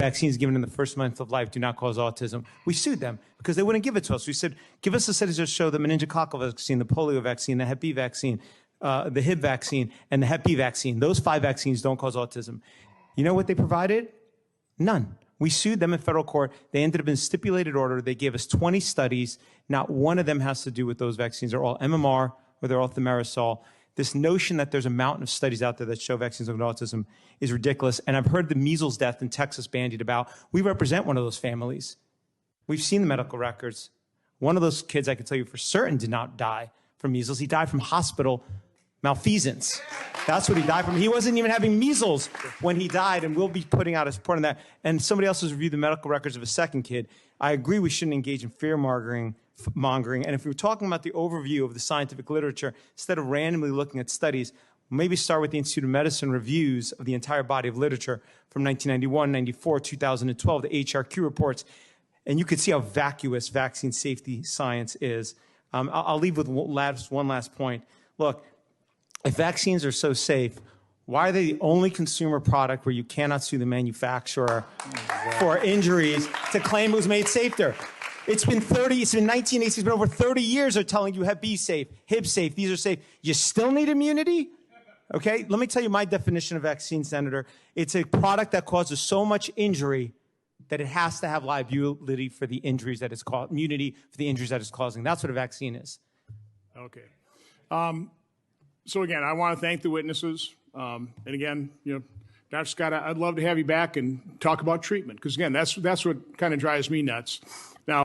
vaccines given in the first month of life do not cause autism. We sued them because they wouldn't give it to us. We said, give us the studies that show the meningococcal vaccine, the polio vaccine, the Hep B vaccine, the Hib vaccine, and the Hep B vaccine. Those 5 vaccines don't cause autism. You know what they provided? None. We sued them in federal court. They ended up in stipulated order. They gave us 20 studies. Not one of them has to do with those vaccines. They're all MMR or they're all thimerosal. This notion that there's a mountain of studies out there that show vaccines of autism is ridiculous. And I've heard the measles death in Texas bandied about. We represent one of those families. We've seen the medical records. One of those kids, I can tell you for certain, did not die from measles. He died from hospital malfeasance. That's what he died from. He wasn't even having measles when he died, and we'll be putting out a report on that. And somebody else has reviewed the medical records of a second kid. I agree we shouldn't engage in fear-mongering. And if we were talking about the overview of the scientific literature, instead of randomly looking at studies, maybe start with the Institute of Medicine reviews of the entire body of literature from 1991, 94, 2012, the HRQ reports, and you could see how vacuous vaccine safety science is. I'll leave with one last point. Look, if vaccines are so safe, why are they the only consumer product where you cannot sue the manufacturer for injuries to claim it was made safer? It's been 1980, it's been over 30 years they're telling you Hep B safe, Hib safe, these are safe. You still need immunity? Okay, let me tell you my definition of vaccine, Senator. It's a product that causes so much injury that it has to have liability for the injuries that it's causing, immunity for the injuries that it's causing. That's what a vaccine is. Okay. So again, I want to thank the witnesses. And again, Dr. Scott, I'd love to have you back and talk about treatment, because again, that's what kind of drives me nuts. Now,